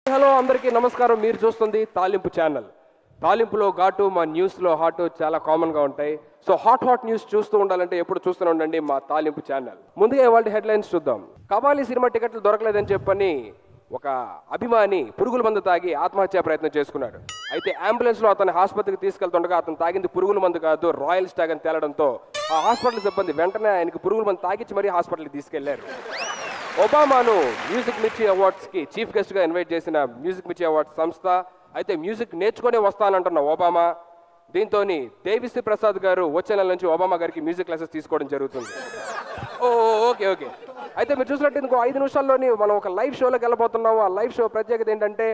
Hello అందరికీ నమస్కారం. మీరు చూస్తుంది తాలింపు ఛానల్. తాలింపులో ఘాటు, మా న్యూస్లో హాటు చాలా కామన్గా ఉంటాయి. సో హాట్ న్యూస్ చూస్తూ ఉండాలంటే ఎప్పుడు చూస్తూనే ఉండండి మా తాలింపు ఛానల్. ముందుగా ఇవాళ హెడ్లైన్స్ చూద్దాం. కబాలి సినిమా టికెట్లు దొరకలేదని చెప్పని ఒక అభిమాని పురుగుల మందు తాగి ఆత్మహత్యా ప్రయత్నం చేసుకున్నాడు. అయితే అంబులెన్స్లో అతని ఆసుపత్రికి తీసుకెళ్తుండగా అతను తాగింది పురుగుల మందు కాదు, రాయల్ స్టాగ్ అని తేలడంతో ఆ హాస్పిటల్ సిబ్బంది వెంటనే ఆయనకి పురుగుల మందు తాగించి మరీ హాస్పిటల్కి తీసుకెళ్లారు. ఒబామాను మ్యూజిక్ మిర్చి అవార్డ్స్కి చీఫ్ గెస్ట్గా ఇన్వైట్ చేసిన మ్యూజిక్ మిర్చి అవార్డ్స్ సంస్థ అయితే మ్యూజిక్ నేర్చుకునే వస్తానంటున్న ఒబామా, దీంతో దేవిశ్రీ ప్రసాద్ గారు వచ్చే నెల నుంచి ఒబామా గారికి మ్యూజిక్ క్లాసెస్ తీసుకోవడం జరుగుతుంది. ఓకే అయితే మీరు చూసినట్టు ఇంకో 5 నిమిషాల్లోని మనం ఒక లైవ్ షోలోకి వెళ్ళబోతున్నాము. ఆ లైవ్ షో ప్రత్యేకత ఏంటంటే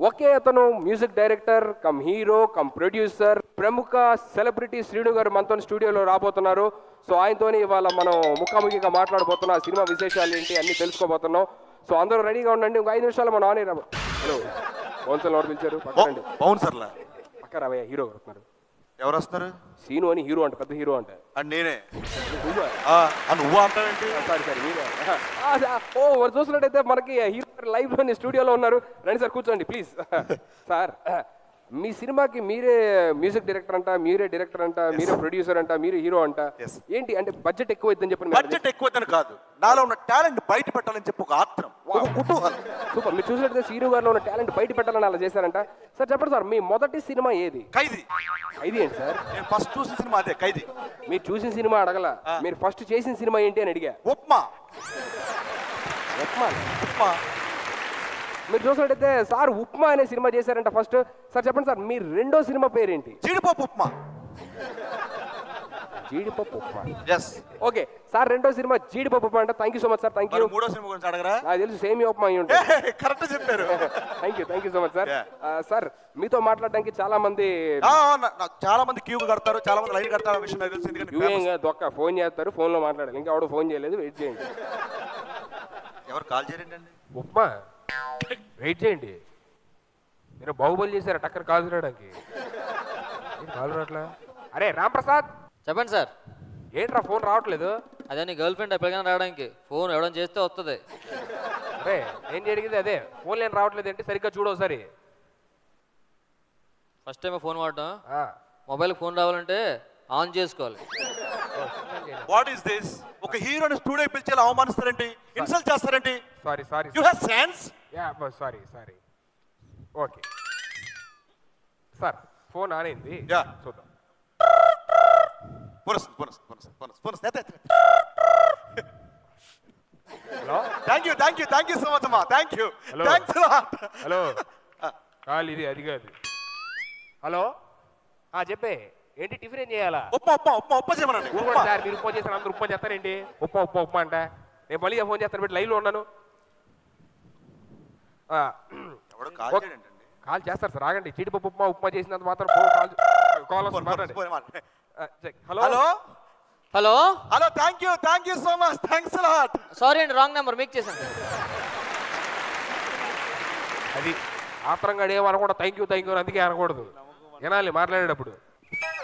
ఒకే అతను music director come hero come producer ప్రముఖ సెలబ్రిటీ శ్రీను గారు మనతో స్టూడియోలో రాబోతున్నారు. సో ఆయనతోనే ఇవాళ మనం ముఖాముఖిగా మాట్లాడబోతున్నాం. సినిమా విశేషాలు ఏంటి అన్ని తెలుసుకోబోతున్నాం. సో అందరూ రెడీగా ఉండండి. ఇంకో 5 నిమిషాలు మనం ఆన్ అయ్యాము. హలో బౌన్సర్ ఎవరు పిలిచారు? బౌన్సర్లా పక్క రావయ్య, హీరో వస్తున్నారు. ఎవరు వస్తారు? సీను అని హీరో అంట, పెద్ద హీరో అంట. నేనే. నువ్వు అంటావేంటి? సారీ మీరే. చూసినట్టయితే మనకి హీరో లైవ్ లోని స్టూడియోలో ఉన్నారు. రండి సార్, కూర్చోండి ప్లీజ్. సార్, మీ సినిమాకి మీరే మ్యూజిక్ డైరెక్టర్ అంట, మీరే డైరెక్టర్ అంట, మీరే ప్రొడ్యూసర్ అంట, మీరే హీరో అంట. ఏంటి అంటే బడ్జెట్ ఎక్కువైందని చెప్పండి. బడ్జెట్ ఎక్కువైందని కాదు, నాలో ఉన్న టాలెంట్ బయట పెట్టాలని చెప్పి ఒక ఆత్రం, ఒక కుతూహలం. సూపర్. మీరు చూసినట్టయితే శ్రీను గారిలో ఉన్న టాలెంట్ బయట పెట్టాలని అలా చేశారంట. సార్ చెప్పండి సార్, మీ మొదటి సినిమా ఏది? ఖైదీ. ఖైదీ ఏంటి సార్? నేను ఫస్ట్ చూసిన సినిమా అదే ఖైదీ. మీరు చూసిన సినిమా అడగల, మీరు ఫస్ట్ చేసిన సినిమా ఏంటి అని అడిగా. ఉప్మా. మీరు చూసినట్టయితే సార్ ఉప్మా అనే సినిమా చేశారంట ఫస్ట్. సార్ చెప్పండి సార్, మీ రెండో సినిమా పేరేంటి? జీడిపప్పు ఉప్మా. జీడిపప్పు ఉప్మా. ఓకే సార్, రెండో సినిమా జీడిపప్పు ఉప్మా అంటే. Thank you so much sir. Thank you. మూడో సినిమా గురించి అడగరా? నాకు తెలుసు, సేమియా ఉప్మా అయి ఉంటుంది. కరెక్ట్ చెప్పారు. Thank you so much sir. Sir, మీతో మాట్లాడడానికి చాలా మంది క్యూ కడతారు, చాలా మంది లైన్ కడతారు. విషయం నాకు తెలిసింది. దొక్క ఫోన్ చేస్తారు, ఫోన్లో మాట్లాడాలి. ఇంకా ఎవడో ఫోన్ చేయలేదు, వెయిట్ చేయండి. ఎవరు కాల్ చేయండి? ఉప్మా వెయిట్ చేయండి. మీరు బాహుబలి చేశారు టక్కర్ కాల్ చేయడానికి. కాల్ రావట్లా? అరే రాంప్రసాద్, చెప్పండి సార్. ఏంట్రా ఫోన్ రావట్లేదు? అదే నీ గర్ల్ ఫ్రెండ్ ఎప్పటికైనా రావడానికి ఫోన్ ఎవడని చేస్తే వస్తుంది. అరే నేను జరిగింది అదే, ఫోన్ లేని రావట్లేదు అంటే సరిగ్గా చూడు ఒకసారి. ఫస్ట్ టైం ఫోన్ వాడటం. మొబైల్ ఫోన్ రావాలంటే ఆన్ చేసుకోవాలి. What is this? ఒక హీరోని స్టూడియో పిలిచేలా అవమానిస్తారండి, ఇన్సల్ట్ చేస్తారండి. Sorry you have sense. Sorry okay sir, phone on అయింది, చూద్దాం. Hello, thank you so much అమ్మా. Thank you. హలో, కాల్ ఇది, అది కాదు. హలో, చెప్పే ఏంటి? టిఫిన్ ఏం చేయాలా? ఉప్మా చేయమనండి. సార్, మీరు ఉప్మా చేస్తారు, అందరూ ఉప్మా చేస్తారండి. ఉప్మా అంట. నేను మళ్ళీ ఫోన్ చేస్తాను, పెట్టి లైన్లో ఉన్నాను. కాల్ చేస్తారు సార్, ఆగండి. జీడిపప్పు ఉప్మా చేసినంత మాత్రం కాల్ వస్తుంది. Hello thank you so much. Thanks a lot. Sorry అండి, రాంగ్ నెంబర్ మీకు చేశాను. అది ఆత్రంగా ఏమనకూడదు. థ్యాంక్ యూ అందుకే అనకూడదు, వినాలి మాట్లాడేటప్పుడు.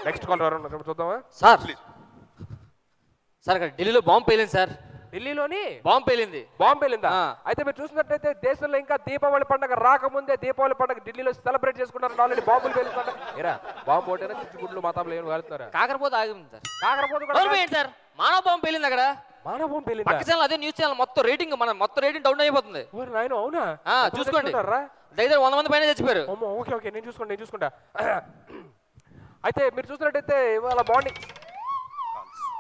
నెక్స్ట్ కాల్ ఎవరు చూద్దామా? సార్ ఇక్కడ ఢిల్లీలో బాంబు పేలింది సార్. ఢిల్లీలోని బాంబు పేలిందా? అయితే మీరు చూసినట్టయితే దేశంలో ఇంకా దీపావళి పండుగ రాకముందే దీపావళి పండుగ ఢిల్లీలో సెలబ్రేట్ చేసుకుంటారు. ఆల్రెడీ బాంబులు పేలుస్తారా? ఏరా బాంబు పోటేనా చిచ్చుగుడ్లు మాతాబులు ఏమి కాలుతారా? కాకరపోతే ఆగింది సార్. కాకరపోతే సార్, మానవ బాంబు పేలింది అక్కడ. మానవ బాంబు పేలింది. పక్క ఛానల్ అదే న్యూస్ ఛానల్ మొత్తం రేటింగ్ డౌన్ అయిపోతుంది. అవునా? చూసుకోండి, దగ్గర 100 మంది పైన చచ్చిపోయారు. ఓకే నేను చూసుకుంటా. అయితే మీరు చూసినట్టయితే ఇవాళ మార్నింగ్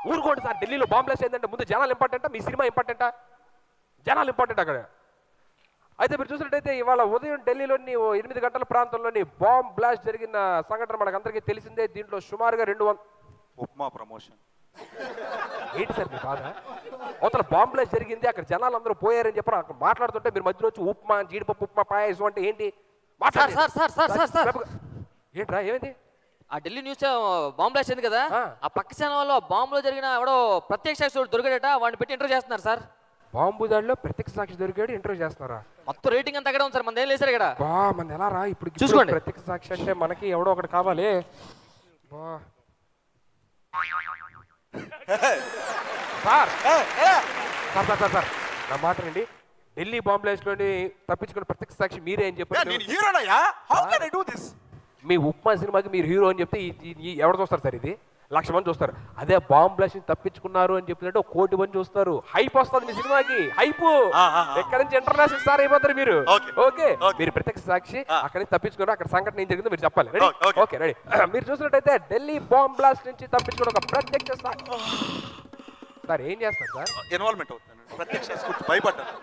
ఊరుకోండి సార్, ఢిల్లీలో బాంబ్ బ్లాస్ట్ ఏంటంటే ముందు జనాలు ఇంపార్టెంటా, మీ సినిమా ఇంపార్టెంటా? జనాలు ఇంపార్టెంట్ అక్కడ. అయితే మీరు చూసినట్టయితే ఇవాళ ఉదయం ఢిల్లీలోని 8 గంటల ప్రాంతంలోని బాంబ్ బ్లాస్ట్ జరిగిన సంఘటన మనకు అందరికీ తెలిసిందే. దీంట్లో సుమారుగా 200 ఉప్మా ప్రమోషన్. ఏంటి సార్ మీ బాధ? అవతల బాంబ్ బ్లాస్ట్ జరిగింది, అక్కడ జనాలు అందరూ పోయారని చెప్పారు. అక్కడ మాట్లాడుతుంటే మీరు మధ్యలో వచ్చి ఉప్మా, జీడిపప్పు ఉప్మా, పాయసం అంటే ఏంటి? ఏంట్రా ఏమైంది? ఆ ఢిల్లీ న్యూస్ బాంబు బ్లాస్ట్ అయింది కదా, ఆ పక్క ఛానల్లో బాంబులో జరిగిన ఎవడో ప్రత్యక్ష సాక్షి దొరికాడట, వాడిని పెట్టి ఇంటర్వ్యూ చేస్తున్నారు సార్. బాంబు దాడిలో ప్రత్యక్ష సాక్షి దొరికాడు, ఇంటర్వ్యూ చేస్తున్నారా? మొత్తం రేటింగ్ అంతా అక్కడ ఉంది సార్, మన ఏం లేదు సార్ ఇక్కడ. మన ఎలా రా ఇప్పుడు చూసుకోండి. ప్రత్యక్ష సాక్షి అంటే మనకి ఎవడో ఒకటి కావాలి. సార్ నా మాట రండి. ఢిల్లీ బాంబ్ బ్లాస్ట్ లోని తప్పించుకున్న ప్రత్యక్ష సాక్షి మీరే అని చెప్పారు. నేను హీరోనయ్యా, how can I do this? మీ ఉప్మా సినిమాకి మీరు హీరో అని చెప్తే ఎవరు చూస్తారు సార్? ఇది 1,00,000 మంది చూస్తారు. అదే బాంబ్ బ్లాస్ట్ తప్పించుకున్నారు అని చెప్పినట్టు 1 కోటి మంది చూస్తారు. హైప్ వస్తుంది మీ సినిమాకి, హైప్. ఎక్కడి నుంచి ఇంటర్నేషనల్ స్టార్ అయిపోతారు మీరు. ఓకే, మీరు ప్రత్యక్ష సాక్షి, అక్కడి నుంచి తప్పించుకున్నారు, అక్కడ సంఘటన ఏం జరిగిందో మీరు చెప్పాలి. రెడీ? Okay, ready. మీరు చూసినట్టయితే ఢిల్లీ బాంబ్ బ్లాస్ట్ నుంచి తప్పించుకున్న ఒక ప్రత్యక్ష సాక్షి. సార్ ఏం చేస్తారు సార్? ఇన్వాల్వ్మెంట్ అవుతాను, ప్రత్యక్ష భయపడ్డాను.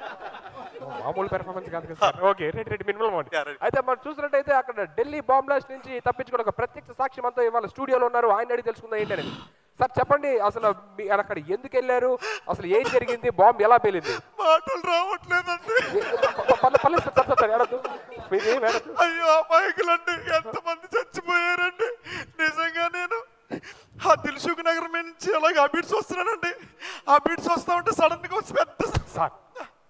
మామూలు పెర్ఫార్మెన్స్ కాదు కదా sir. Okay, ready ready, minimal amount. అయితే మనం చూసినట్టయితే అక్కడ ఢిల్లీ బాంబ్ బ్లాస్ట్ నుంచి తప్పించుకున్న ఒక ప్రత్యక్ష సాక్షి మనతో ఇవాళ స్టూడియోలో ఉన్నారు. ఆయన అడిగి తెలుసుకుందాం ఏంటనేది. సార్ చెప్పండి, అసలు అక్కడ ఎందుకు వెళ్ళారు, అసలు ఏం జరిగింది, బాంబు ఎలా పేలింది? మాటలు రావట్లేదండి. పర్లేదు సార్, సార్ ఏడద్దు, మీరేం ఏడద్దు. అయ్యో అమాయకులండి, ఎంతమంది చచ్చిపోయారండి. నిజంగా నేను ఆ దిల్సుఖ్ నగర్ నుంచి అలాగే అబిడ్స్ వస్తున్నానండి. అబిడ్స్ వస్తా ఉంటే సడన్ గా వచ్చి పెద్ద సార్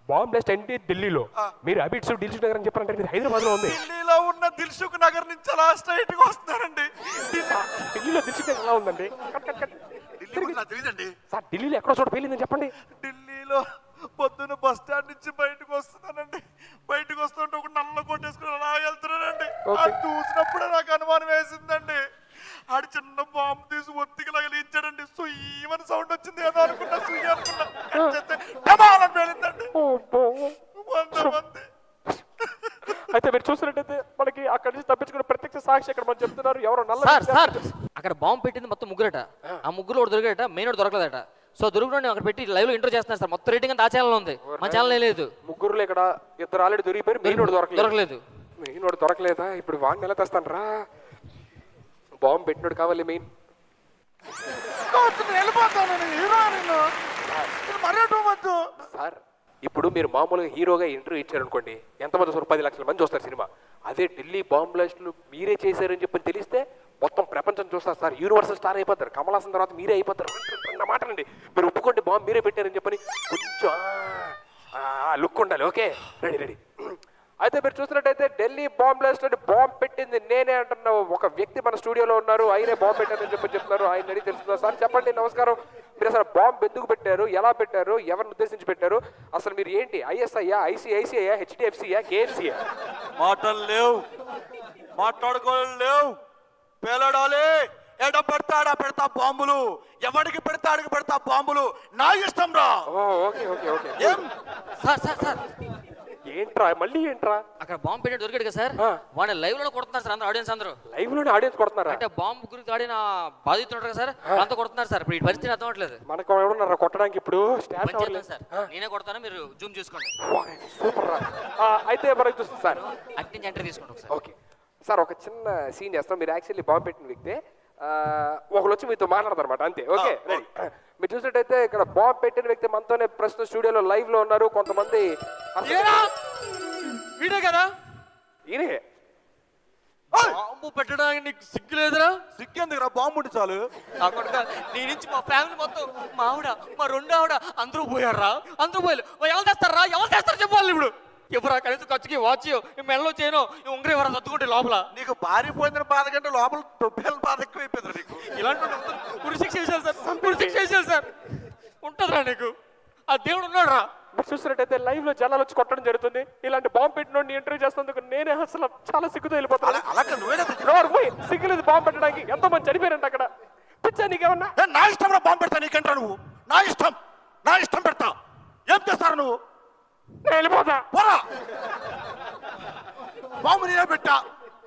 బాంబ్ బ్లాస్ట్ అంటే ఢిల్లీలో, మీరు అబిడ్స్ దిల్సుఖ్ నగర్ అని చెప్పారంటే మీరు హైదరాబాద్ లో ఉంది. ఢిల్లీలో ఉన్న దిల్సుఖ్ నగర్ నుంచి అలా స్ట్రైట్ గా వస్తున్నారండి. ఢిల్లీలో దిల్సుఖ్ నగర్ ఎలా ఉందండి? తెలియదండి సార్, ఢిల్లీలో ఎక్కడో చోట పేలిందని చెప్పండి. ఢిల్లీలో పొద్దున్న బస్ స్టాండ్ నుంచి బయటకు వస్తున్నానండి. బయటకు వస్తుంటే ఒక నల్ల కొట్టేసుకుని అలా వెళ్తున్నానండి. అది చూసినప్పుడే నాకు అనుమానం వేసిందండి. ఆడు చిన్న బాంబు తీసి ఒత్తికి లగలించాడండి. సుయ్యమని సౌండ్ వచ్చింది ఏదో అనుకున్నా, సుయ్య అనుకున్నా పేలిందండి. 100 మంది. అయితే మీరు చూసినట్టయితే మనకి అక్కడి నుంచి తప్పించుకున్న ప్రత్యక్ష సాక్షి ఇక్కడ మనం చెప్తున్నారు. ఎవరో సార్ అక్కడ బాంబు పెట్టింది మొత్తం ముగ్గురట. ఆ ముగ్గురు ఒకటి దొరికాడట, మెయిన్ ఒకటి దొరకలేదట. సో దొరికిన అక్కడ పెట్టి లైవ్ లో ఇంటర్వ్యూ చేస్తున్నారు సార్. మొత్తం రేటింగ్ అంతా ఆ ఛానల్ ఉంది, మన ఛానల్ లేదు. ముగ్గురులో ఇక్కడ 2 ఆల్రెడీ దొరికిపోయారు, మెయిన్ ఒకటి దొరకలేదు. మెయిన్ ఒకటి దొరకలేదా? ఇప్పుడు వాడిని ఎలా తెస్తాను రా? బాంబు పెట్టినోడు కావాలి మెయిన్. సార్ ఇప్పుడు మీరు మామూలుగా హీరోగా ఇంటర్వ్యూ ఇచ్చారనుకోండి, ఎంతమంది చూస్తారు? 10 లక్షల మంది చూస్తారు సినిమా. అదే ఢిల్లీ బాంబ్ బ్లాస్ట్లు మీరే చేశారని చెప్పి తెలిస్తే మొత్తం ప్రపంచం చూస్తారు సార్. యూనివర్సల్ స్టార్ అయిపోతారు. కమల్ హాసన్ తర్వాత మీరే అయిపోతారు. నా మాటలండి, మీరు ఒప్పుకోండి బాంబు మీరే పెట్టారని చెప్పని కొంచెం లుక్ ఉండాలి. Okay, ready ready. అయితే మీరు చూసినట్టయితే ఢిల్లీ బాంబ్ బ్లాస్ట్ అంటే బాంబ్ పెట్టింది నేనే అంటున్న ఒక వ్యక్తి మన స్టూడియోలో ఉన్నారు. ఆయనే బాంబ్ పెట్టారని చెప్పి చెప్తున్నారు. ఆయన అడిగి తెలుస్తున్నారు. సార్ చెప్పండి, నమస్కారం. మీరు అసలు బాంబ్ ఎందుకు పెట్టారు, ఎలా పెట్టారు, ఎవరిని ఉద్దేశించి పెట్టారు, అసలు మీరు ఏంటి? ఐఎస్ఐయా, ఐసిఐసిఐయా, హెచ్డిఎఫ్సియా, కేఎఫ్సియా? మాటలు లేవు, మాట్లాడుకోలేవు, పేలడాలి. ఎడ పెడతాడా పెడతా బాంబులు, ఎవడికి పెడతా అడిగి పెడతా బాంబులు. నా ఇష్టం రా. Okay okay okay. Sir sir sir ఏంట్రా మళ్ళీ ఏంట్రా? అక్కడ బాంబు పెట్టి దొరికాడు కదా సార్, వాడిని లైవ్ లో కొడుతున్నారు సార్. అందరూ ఆడియన్స్ అందరూ లైవ్ లోనే ఆడియన్స్ కొడుతున్నారా? అంటే బాంబు గురించి ఆడిన బాధితులు ఉంటారు సార్, అంతా కొడుతున్నారు సార్. ఇప్పుడు ఈ పరిస్థితి అర్థం అవట్లేదు. మనకు ఎవరున్నారా కొట్టడానికి? ఇప్పుడు సార్ నేనే కొడతాను, మీరు జూమ్ చేసుకోండి. సూపర్ రా. అయితే మనకు చూస్తుంది సార్, అట్నుంచి ఎంట్రీ తీసుకోండి సార్. ఓకే సార్, ఒక చిన్న సీన్ చేస్తాం. మీరు యాక్చువల్లీ బాంబు పెట్టిన వ్యక్తే, ఒకళ్ళు వచ్చి మీతో మాట్లాడతారు అనమాట, అంతే. ఓకే, మీరు చూసినట్టయితే ఇక్కడ బాంబు పెట్టిన వ్యక్తి మనతోనే ప్రస్తుతం స్టూడియోలో లైవ్ లో ఉన్నారు. కొంతమంది వీడే కదా ఈయనే. బాంబు పెట్టడానికి నీకు సిగ్గు లేదురా? సిగ్గెందుకురా, బాంబు ఉంటే చాలు. నా కొడుక నీ నుంచి మా ఫ్యామిలీ మొత్తం, మా ఆవిడ, మా 2 ఆవిడ అందరూ పోయారా? అందరూ పోయారు. ఎవరు తెస్తారా? ఎవరు తెస్తారు చెప్పాలి. ఇప్పుడు ఎవరా కనీసం ఖర్చుకి వాచ్ మెడలో చేయను ఉంగరం ఎవరా సర్దుకుంటే లోపల? నీకు పారిపోయిన బాధ కంటే లోపల తొప్పేల బాధ ఎక్కువైపోయింది నీకు. ఇలాంటి ఉరిశిక్ష చేశారు సార్, ఉరిశిక్ష చేశారు సార్. ఉంటుందిరా నీకు, ఆ దేవుడు ఉన్నాడు రా. మీరు చూసినట్టయితే లైవ్ లో జనాలు వచ్చి కొట్టడం జరుగుతుంది. ఇలాంటి బాంబు పెట్టినోడిని ఇంటర్వ్యూ చేస్తున్నందుకు నేనే అసలు చాలా సిగ్గుతో వెళ్ళిపోతాను. సిగ్గులేదు బాంబు పెట్టడానికి. ఎంతో మంది చనిపోయారంట అక్కడ. పిచ్చా నీకేమన్నా? నా ఇష్టం రా, బాంబు పెడతా నీకంటా నువ్వు. నా ఇష్టం పెడతా. ఏం చేస్తారు నువ్వు? వెళ్ళిపోతా. పోరా, బాంబు నేనే పెట్టా.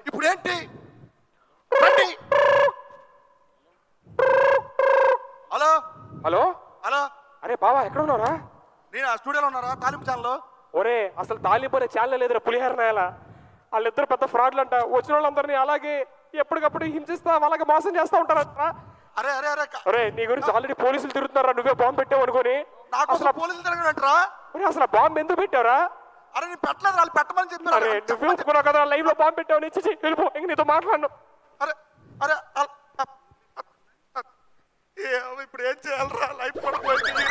ఇప్పుడు ఏంటి? Hello hello hello. అరే బావా, ఎక్కడ ఉన్నారా? నేను ఆ స్టూడియోలో ఉన్నారా, తాలింపు ఛానల్లో. ఒరే అసలు తాలింపు అనే ఛానల్ లేదురా, పులిహోర నాయాల. వాళ్ళిద్దరు పెద్ద ఫ్రాడ్లు అంట. వచ్చిన వాళ్ళందరినీ అలాగే ఎప్పటికప్పుడు హింసిస్తా, అలాగే మోసం చేస్తా ఉంటారంట. అరే అరే అరే అరే నీ గురించి ఆల్రెడీ పోలీసులు తిరుగుతున్నారా, నువ్వే బాంబు పెట్టావు అనుకోని. అసలు పోలీసులు తిరగడంటరా? అసలు బాంబు ఎందుకు పెట్టావురా? అరే నేను పెట్టలేదు, వాళ్ళు పెట్టమని చెప్పారు. అరే నువ్వే ఒప్పుకున్నావు కదా లైవ్ లో బాంబు పెట్టావు. నుంచి వెళ్ళిపో, ఇంక నీతో మాట్లాడను. అరే అరే ఇప్పుడు ఏం చేయాలరా? లైఫ్ కూడా పోయింది.